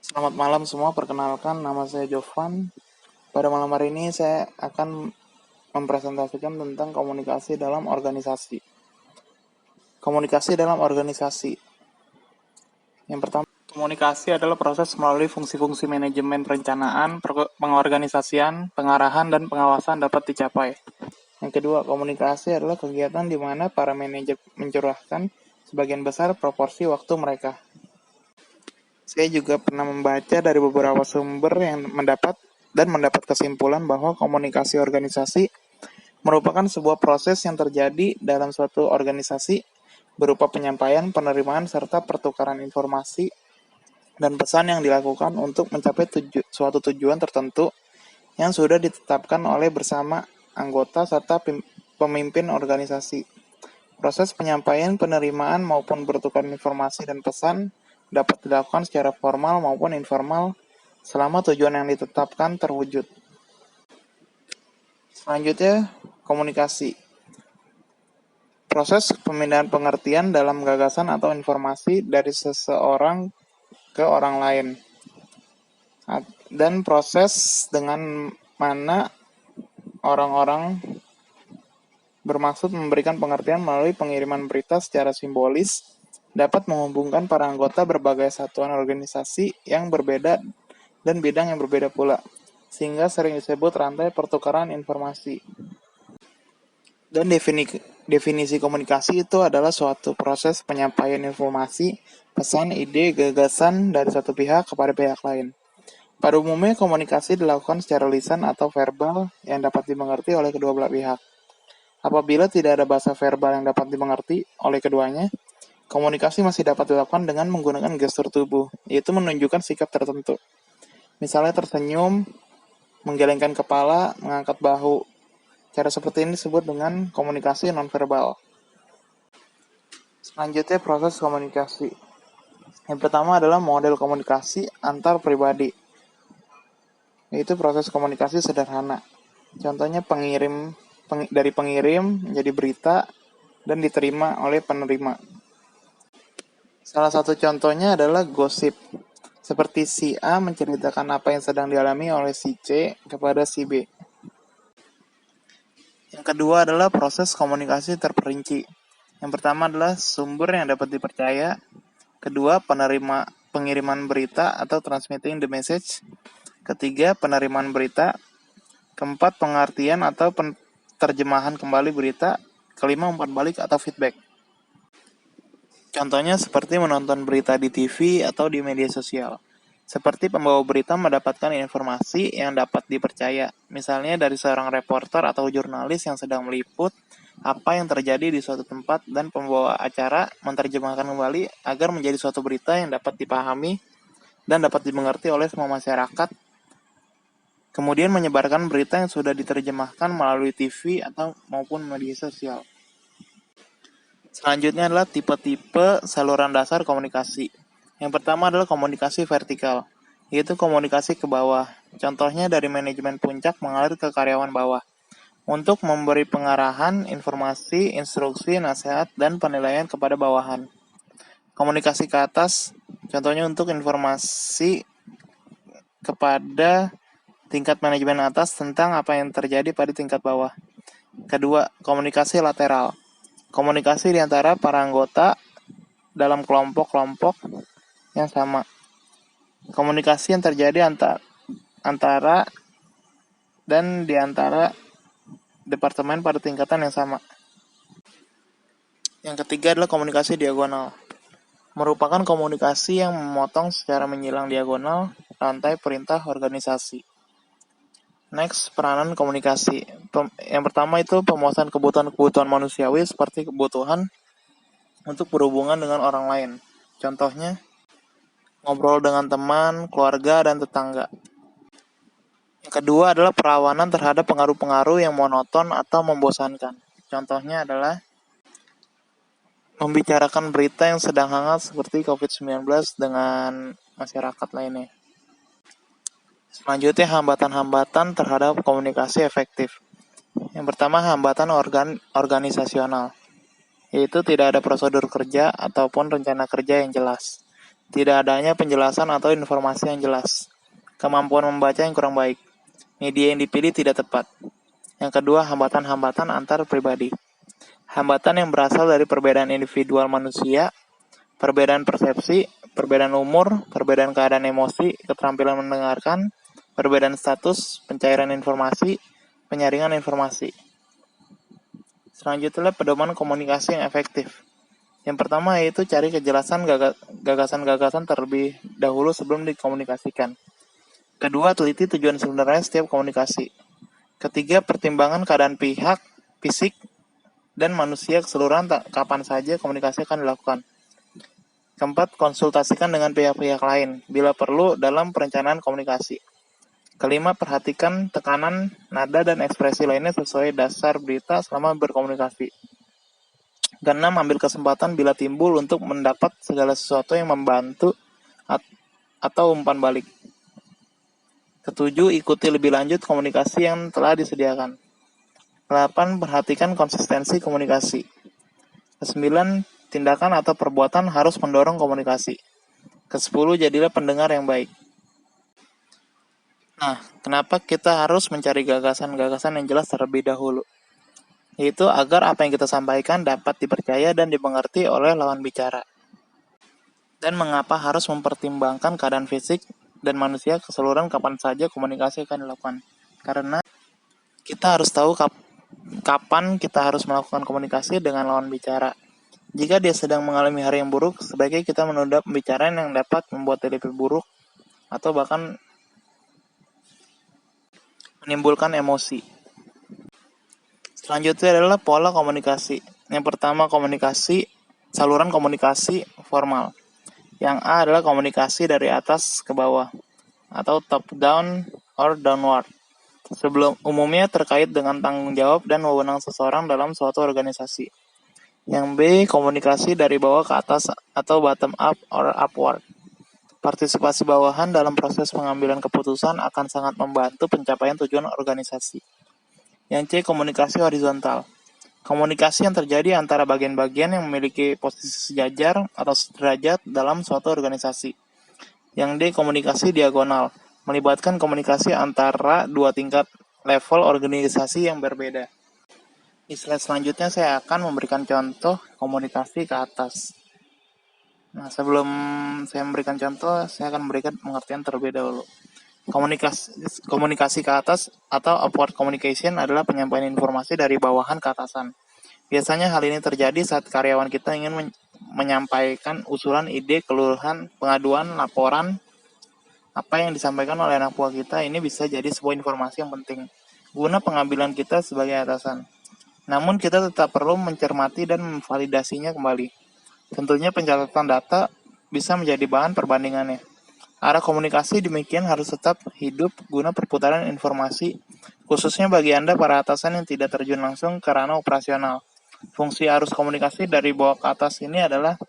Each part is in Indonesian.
Selamat malam semua, perkenalkan nama saya Jovan. Pada malam hari ini saya akan mempresentasikan tentang komunikasi dalam organisasi. Komunikasi dalam organisasi. Yang pertama, komunikasi adalah proses melalui fungsi-fungsi manajemen perencanaan, pengorganisasian, pengarahan, dan pengawasan dapat dicapai. Yang kedua, komunikasi adalah kegiatan di mana para manajer mencurahkan sebagian besar proporsi waktu mereka. Saya juga pernah membaca dari beberapa sumber yang mendapat kesimpulan bahwa komunikasi organisasi merupakan sebuah proses yang terjadi dalam suatu organisasi berupa penyampaian, penerimaan, serta pertukaran informasi dan pesan yang dilakukan untuk mencapai suatu tujuan tertentu yang sudah ditetapkan oleh bersama anggota serta pemimpin organisasi. Proses penyampaian, penerimaan, maupun pertukaran informasi dan pesan dapat dilakukan secara formal maupun informal selama tujuan yang ditetapkan terwujud. Selanjutnya, komunikasi. Proses pemindahan pengertian dalam gagasan atau informasi dari seseorang ke orang lain. Dan proses dengan mana orang-orang bermaksud memberikan pengertian melalui pengiriman berita secara simbolis dapat menghubungkan para anggota berbagai satuan organisasi yang berbeda dan bidang yang berbeda pula, sehingga sering disebut rantai pertukaran informasi. Dan definisi komunikasi itu adalah suatu proses penyampaian informasi, pesan, ide, gagasan dari satu pihak kepada pihak lain. Pada umumnya, komunikasi dilakukan secara lisan atau verbal yang dapat dimengerti oleh kedua belah pihak. Apabila tidak ada bahasa verbal yang dapat dimengerti oleh keduanya, komunikasi masih dapat dilakukan dengan menggunakan gestur tubuh, yaitu menunjukkan sikap tertentu. Misalnya tersenyum, menggelengkan kepala, mengangkat bahu. Cara seperti ini disebut dengan komunikasi nonverbal. Selanjutnya, proses komunikasi. Yang pertama adalah model komunikasi antar pribadi, yaitu proses komunikasi sederhana. Contohnya dari pengirim menjadi berita dan diterima oleh penerima. Salah satu contohnya adalah gosip, seperti si A menceritakan apa yang sedang dialami oleh si C kepada si B. Yang kedua adalah proses komunikasi terperinci. Yang pertama adalah sumber yang dapat dipercaya. Kedua, pengiriman berita atau transmitting the message. Ketiga, penerimaan berita. Keempat, pengertian atau terjemahan kembali berita. Kelima, umpan balik atau feedback. Contohnya seperti menonton berita di TV atau di media sosial. Seperti pembawa berita mendapatkan informasi yang dapat dipercaya, misalnya dari seorang reporter atau jurnalis yang sedang meliput apa yang terjadi di suatu tempat, dan pembawa acara menerjemahkan kembali agar menjadi suatu berita yang dapat dipahami dan dapat dimengerti oleh semua masyarakat, kemudian menyebarkan berita yang sudah diterjemahkan melalui TV atau maupun media sosial. Selanjutnya adalah tipe-tipe saluran dasar komunikasi. Yang pertama adalah komunikasi vertikal, yaitu komunikasi ke bawah. Contohnya dari manajemen puncak mengalir ke karyawan bawah, untuk memberi pengarahan, informasi, instruksi, nasihat, dan penilaian kepada bawahan. Komunikasi ke atas, contohnya untuk informasi kepada tingkat manajemen atas tentang apa yang terjadi pada tingkat bawah. Kedua, komunikasi lateral. Komunikasi di antara para anggota dalam kelompok-kelompok yang sama. Komunikasi yang terjadi antara dan di antara departemen pada tingkatan yang sama. Yang ketiga adalah komunikasi diagonal. Merupakan komunikasi yang memotong secara menyilang diagonal rantai perintah organisasi. Next, peranan komunikasi. Yang pertama itu pemuasan kebutuhan manusiawi seperti kebutuhan untuk berhubungan dengan orang lain. Contohnya, ngobrol dengan teman, keluarga, dan tetangga. Yang kedua adalah perawanan terhadap pengaruh-pengaruh yang monoton atau membosankan. Contohnya adalah membicarakan berita yang sedang hangat seperti COVID-19 dengan masyarakat lainnya. Selanjutnya, hambatan-hambatan terhadap komunikasi efektif. Yang pertama, hambatan organisasional, yaitu tidak ada prosedur kerja ataupun rencana kerja yang jelas. tidak adanya penjelasan atau informasi yang jelas, kemampuan membaca yang kurang baik, media yang dipilih tidak tepat. Yang kedua, hambatan-hambatan antar pribadi. Hambatan yang berasal dari perbedaan individual manusia, perbedaan persepsi, perbedaan umur, perbedaan keadaan emosi, keterampilan mendengarkan, perbedaan status, pencairan informasi, penyaringan informasi. Selanjutnya, pedoman komunikasi yang efektif. Yang pertama yaitu cari kejelasan gagasan-gagasan terlebih dahulu sebelum dikomunikasikan. Kedua, teliti tujuan sebenarnya setiap komunikasi. Ketiga, pertimbangan keadaan pihak, fisik, dan manusia keseluruhan kapan saja komunikasi akan dilakukan. Keempat, konsultasikan dengan pihak-pihak lain bila perlu dalam perencanaan komunikasi. Kelima, perhatikan tekanan, nada, dan ekspresi lainnya sesuai dasar berita selama berkomunikasi. Keenam, ambil kesempatan bila timbul untuk mendapat segala sesuatu yang membantu atau umpan balik. Ketujuh, ikuti lebih lanjut komunikasi yang telah disediakan. 8. Perhatikan konsistensi komunikasi. 9. Tindakan atau perbuatan harus mendorong komunikasi. 10. Jadilah pendengar yang baik. Nah, kenapa kita harus mencari gagasan-gagasan yang jelas terlebih dahulu? Yaitu agar apa yang kita sampaikan dapat dipercaya dan dimengerti oleh lawan bicara. Dan mengapa harus mempertimbangkan keadaan fisik dan manusia keseluruhan kapan saja komunikasi akan dilakukan? Karena kita harus tahu kapan kita harus melakukan komunikasi dengan lawan bicara. Jika dia sedang mengalami hari yang buruk, sebaiknya kita menunda pembicaraan yang dapat membuat dia lebih buruk atau bahkan menimbulkan emosi. Selanjutnya adalah pola komunikasi. Yang pertama, saluran komunikasi formal. Yang A adalah komunikasi dari atas ke bawah atau top down or downward. Umumnya terkait dengan tanggung jawab dan wewenang seseorang dalam suatu organisasi. Yang B, komunikasi dari bawah ke atas atau bottom up or upward. Partisipasi bawahan dalam proses pengambilan keputusan akan sangat membantu pencapaian tujuan organisasi. Yang C, komunikasi horizontal. Komunikasi yang terjadi antara bagian-bagian yang memiliki posisi sejajar atau sederajat dalam suatu organisasi. Yang D, komunikasi diagonal. Melibatkan komunikasi antara dua tingkat level organisasi yang berbeda. Di slide selanjutnya saya akan memberikan contoh komunikasi ke atas. Nah, sebelum saya memberikan contoh, saya akan memberikan pengertian terlebih dahulu. Komunikasi ke atas atau upward communication adalah penyampaian informasi dari bawahan ke atasan. Biasanya hal ini terjadi saat karyawan kita ingin menyampaikan usulan, ide, keluhan, pengaduan, laporan. Apa yang disampaikan oleh anak buah kita ini bisa jadi sebuah informasi yang penting guna pengambilan kita sebagai atasan. Namun kita tetap perlu mencermati dan memvalidasinya kembali. Tentunya pencatatan data bisa menjadi bahan perbandingannya. Arah komunikasi demikian harus tetap hidup guna perputaran informasi, khususnya bagi Anda para atasan yang tidak terjun langsung ke ranah operasional. Fungsi arus komunikasi dari bawah ke atas ini adalah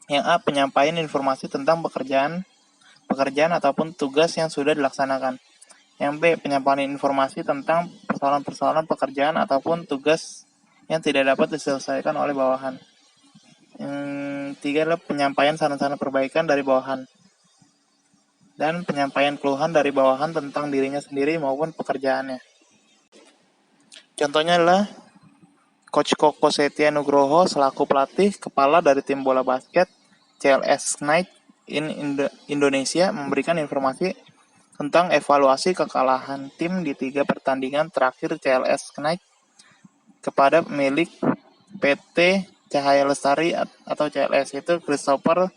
yang A, penyampaian informasi tentang pekerjaan ataupun tugas yang sudah dilaksanakan. Yang B, penyampaian informasi tentang persoalan-persoalan pekerjaan ataupun tugas yang tidak dapat diselesaikan oleh bawahan. Yang tiga adalah penyampaian saran-saran perbaikan dari bawahan. Dan penyampaian keluhan dari bawahan tentang dirinya sendiri maupun pekerjaannya. Contohnya adalah Coach Koko Setia Nugroho selaku pelatih kepala dari tim bola basket CLS Knight in Indonesia memberikan informasi tentang evaluasi kekalahan tim di 3 pertandingan terakhir CLS Knight kepada pemilik PT Cahaya Lestari atau CLS, itu Christopher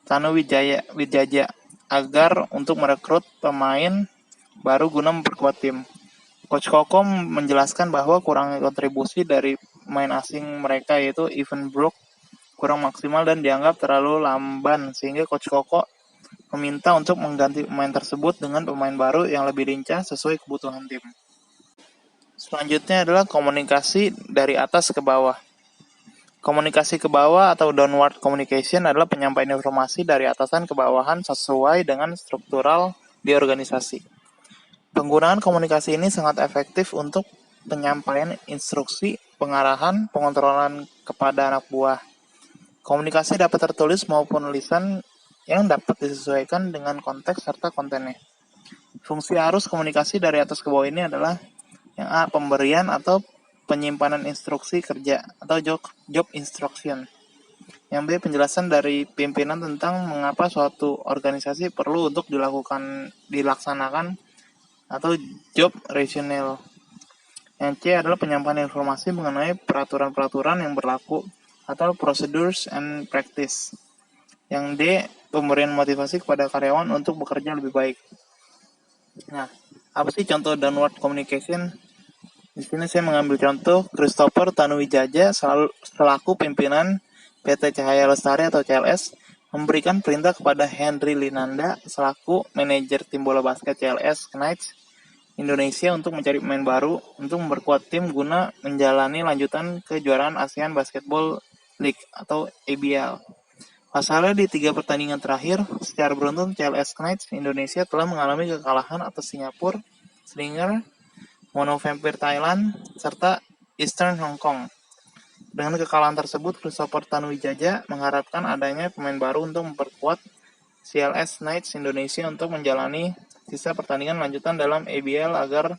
Tanuwijaya agar untuk merekrut pemain baru guna memperkuat tim. Coach Koko menjelaskan bahwa kurangnya kontribusi dari pemain asing mereka yaitu Evan Brook kurang maksimal dan dianggap terlalu lamban, sehingga Coach Koko meminta untuk mengganti pemain tersebut dengan pemain baru yang lebih lincah sesuai kebutuhan tim. Selanjutnya adalah komunikasi dari atas ke bawah. Komunikasi ke bawah atau downward communication adalah penyampaian informasi dari atasan ke bawahan sesuai dengan struktural di organisasi. Penggunaan komunikasi ini sangat efektif untuk penyampaian instruksi, pengarahan, pengontrolan kepada anak buah. Komunikasi dapat tertulis maupun lisan yang dapat disesuaikan dengan konteks serta kontennya. Fungsi arus komunikasi dari atas ke bawah ini adalah yang A. Pemberian atau penyimpanan instruksi kerja atau job instruction. Yang B. Penjelasan dari pimpinan tentang mengapa suatu organisasi perlu untuk dilaksanakan atau job rationale. Yang C adalah penyampaian informasi mengenai peraturan-peraturan yang berlaku atau procedures and practice. Yang D, pemberian motivasi kepada karyawan untuk bekerja lebih baik. Nah, apa sih contoh downward communication? Di sini saya mengambil contoh Christopher Tanuwijaya selaku pimpinan PT Cahaya Lestari atau CLS memberikan perintah kepada Henry Linanda selaku manajer tim bola basket CLS Knights Indonesia untuk mencari pemain baru untuk memperkuat tim guna menjalani lanjutan kejuaraan ASEAN Basketball League atau ABL. Pasalnya di 3 pertandingan terakhir, secara beruntun CLS Knights Indonesia telah mengalami kekalahan atas Singapura, Slinger, Mono Vampire Thailand, serta Eastern Hong Kong. Dengan kekalahan tersebut, Christopher Tanuwijaya mengharapkan adanya pemain baru untuk memperkuat CLS Knights Indonesia untuk menjalani sisa pertandingan lanjutan dalam ABL agar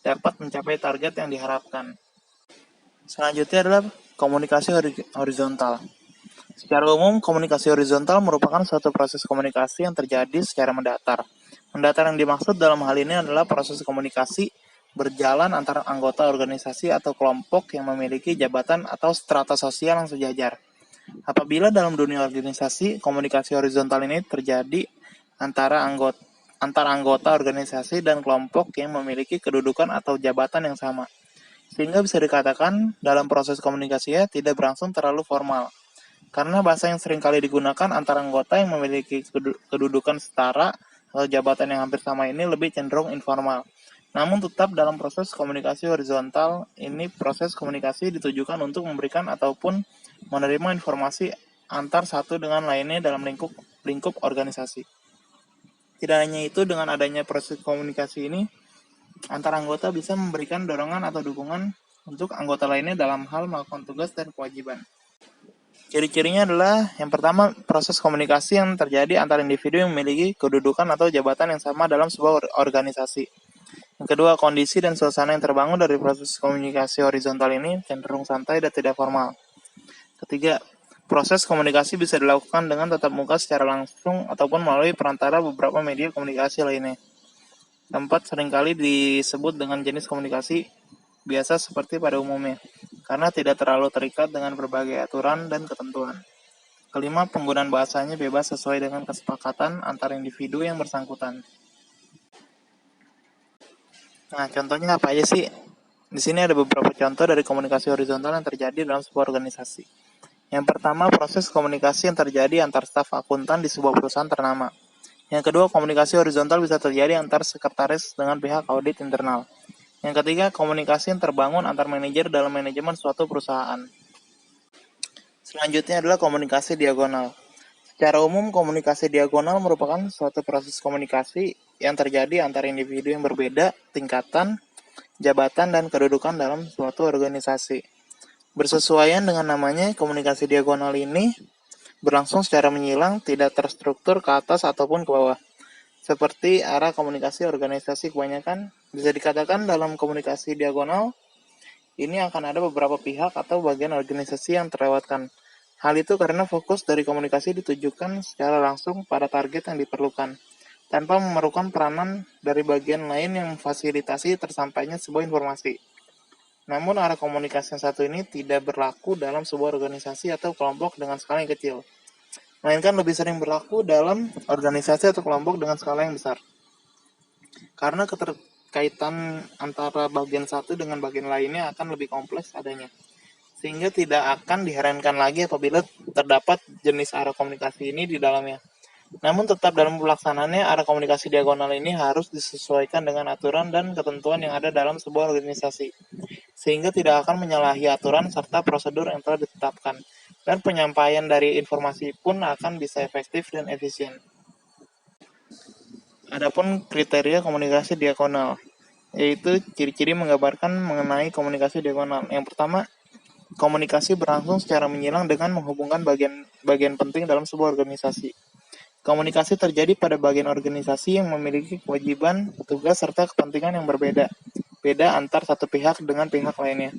dapat mencapai target yang diharapkan. Selanjutnya adalah komunikasi horizontal. Secara umum, komunikasi horizontal merupakan suatu proses komunikasi yang terjadi secara mendatar. Mendatar yang dimaksud dalam hal ini adalah proses komunikasi berjalan antara anggota organisasi atau kelompok yang memiliki jabatan atau strata sosial yang sejajar. Apabila dalam dunia organisasi, komunikasi horizontal ini terjadi antara anggota organisasi dan kelompok yang memiliki kedudukan atau jabatan yang sama. Sehingga bisa dikatakan dalam proses komunikasinya tidak berlangsung terlalu formal. Karena bahasa yang sering kali digunakan antara anggota yang memiliki kedudukan setara atau jabatan yang hampir sama ini lebih cenderung informal. Namun tetap dalam proses komunikasi horizontal ini proses komunikasi ditujukan untuk memberikan ataupun menerima informasi antar satu dengan lainnya dalam lingkup organisasi. Tidak hanya itu, dengan adanya proses komunikasi ini, antar anggota bisa memberikan dorongan atau dukungan untuk anggota lainnya dalam hal melakukan tugas dan kewajiban. Ciri-cirinya adalah yang pertama, proses komunikasi yang terjadi antara individu yang memiliki kedudukan atau jabatan yang sama dalam sebuah organisasi. Yang kedua, kondisi dan suasana yang terbangun dari proses komunikasi horizontal ini cenderung santai dan tidak formal. Ketiga, proses komunikasi bisa dilakukan dengan tatap muka secara langsung ataupun melalui perantara beberapa media komunikasi lainnya. Keempat, seringkali disebut dengan jenis komunikasi biasa seperti pada umumnya, karena tidak terlalu terikat dengan berbagai aturan dan ketentuan. Kelima, penggunaan bahasanya bebas sesuai dengan kesepakatan antar individu yang bersangkutan. Nah, contohnya apa aja sih? Di sini ada beberapa contoh dari komunikasi horizontal yang terjadi dalam sebuah organisasi. Yang pertama, proses komunikasi yang terjadi antar staf akuntan di sebuah perusahaan ternama. Yang kedua, komunikasi horizontal bisa terjadi antar sekretaris dengan pihak audit internal. Yang ketiga, komunikasi yang terbangun antar manajer dalam manajemen suatu perusahaan. Selanjutnya adalah komunikasi diagonal. Secara umum, komunikasi diagonal merupakan suatu proses komunikasi yang terjadi antara individu yang berbeda tingkatan, jabatan, dan kedudukan dalam suatu organisasi. Bersesuaian dengan namanya, komunikasi diagonal ini berlangsung secara menyilang, tidak terstruktur ke atas ataupun ke bawah. Seperti arah komunikasi organisasi kebanyakan, bisa dikatakan dalam komunikasi diagonal, ini akan ada beberapa pihak atau bagian organisasi yang terlewatkan. Hal itu karena fokus dari komunikasi ditujukan secara langsung pada target yang diperlukan, tanpa memerlukan peranan dari bagian lain yang memfasilitasi tersampainya sebuah informasi. Namun arah komunikasi yang satu ini tidak berlaku dalam sebuah organisasi atau kelompok dengan skala yang kecil, melainkan lebih sering berlaku dalam organisasi atau kelompok dengan skala yang besar. Karena keterkaitan antara bagian satu dengan bagian lainnya akan lebih kompleks adanya, sehingga tidak akan diherankan lagi apabila terdapat jenis arah komunikasi ini di dalamnya. Namun tetap dalam pelaksanaannya, arah komunikasi diagonal ini harus disesuaikan dengan aturan dan ketentuan yang ada dalam sebuah organisasi, sehingga tidak akan menyalahi aturan serta prosedur yang telah ditetapkan, dan penyampaian dari informasi pun akan bisa efektif dan efisien. Adapun kriteria komunikasi diagonal, yaitu ciri-ciri menggambarkan mengenai komunikasi diagonal. Yang pertama, komunikasi berlangsung secara menyilang dengan menghubungkan bagian penting dalam sebuah organisasi. Komunikasi terjadi pada bagian organisasi yang memiliki kewajiban, tugas, serta kepentingan yang berbeda antar satu pihak dengan pihak lainnya.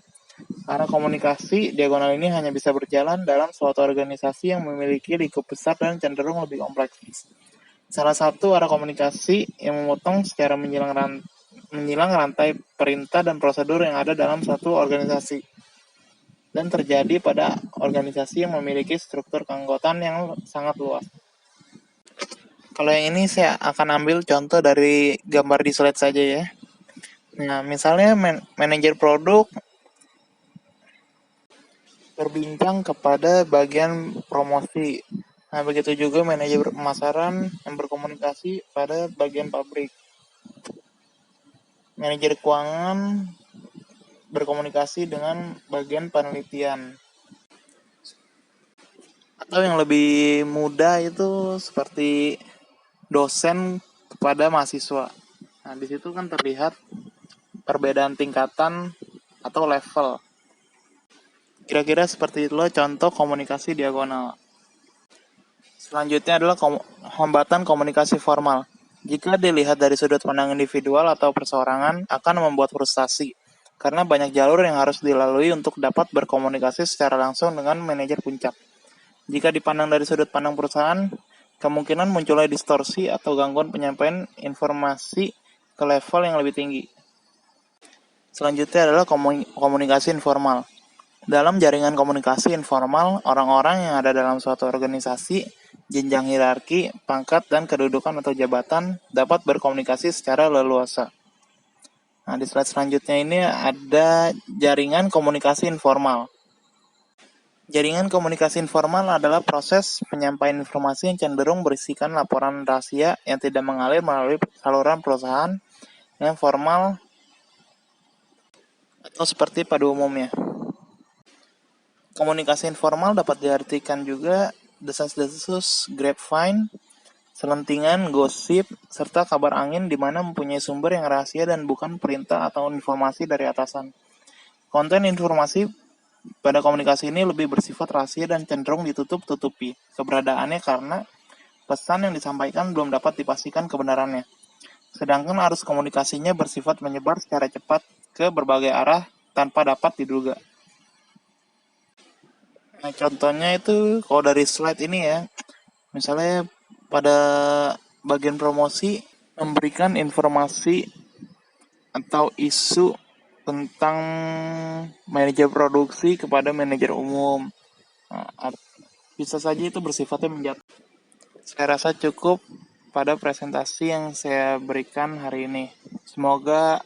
Arah komunikasi diagonal ini hanya bisa berjalan dalam suatu organisasi yang memiliki lingkup besar dan cenderung lebih kompleks. Salah satu arah komunikasi yang memotong secara menyilang rantai perintah dan prosedur yang ada dalam suatu organisasi dan terjadi pada organisasi yang memiliki struktur keanggotaan yang sangat luas. Kalau yang ini saya akan ambil contoh dari gambar di slide saja ya. Nah, misalnya manajer produk berbincang kepada bagian promosi. Nah, begitu juga manajer pemasaran yang berkomunikasi pada bagian pabrik. Manajer keuangan berkomunikasi dengan bagian penelitian. Atau yang lebih mudah itu seperti dosen kepada mahasiswa. Nah, di situ kan terlihat perbedaan tingkatan atau level. Kira-kira seperti itu loh contoh komunikasi diagonal. Selanjutnya adalah hambatan komunikasi formal. Jika dilihat dari sudut pandang individual atau perseorangan, akan membuat frustasi, karena banyak jalur yang harus dilalui untuk dapat berkomunikasi secara langsung dengan manajer puncak. Jika dipandang dari sudut pandang perusahaan, kemungkinan munculnya distorsi atau gangguan penyampaian informasi ke level yang lebih tinggi. Selanjutnya adalah komunikasi informal. Dalam jaringan komunikasi informal, orang-orang yang ada dalam suatu organisasi, jenjang hierarki, pangkat, dan kedudukan atau jabatan dapat berkomunikasi secara leluasa. Nah, di slide selanjutnya ini ada jaringan komunikasi informal. Jaringan komunikasi informal adalah proses penyampaian informasi yang cenderung berisikan laporan rahasia yang tidak mengalir melalui saluran perusahaan yang formal atau seperti pada umumnya. Komunikasi informal dapat diartikan juga desas-desus, grapevine, selentingan, gosip, serta kabar angin di mana mempunyai sumber yang rahasia dan bukan perintah atau informasi dari atasan. Konten informasi pada komunikasi ini lebih bersifat rahasia dan cenderung ditutup-tutupi keberadaannya karena pesan yang disampaikan belum dapat dipastikan kebenarannya. Sedangkan arus komunikasinya bersifat menyebar secara cepat ke berbagai arah tanpa dapat diduga. Nah, contohnya itu kalau dari slide ini ya, misalnya pada bagian promosi memberikan informasi atau isu tentang manajer produksi kepada manajer umum. Nah, bisa saja itu bersifatnya menjatuhkan. Saya rasa cukup pada presentasi yang saya berikan hari ini. Semoga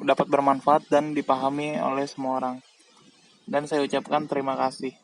dapat bermanfaat dan dipahami oleh semua orang. Dan saya ucapkan terima kasih.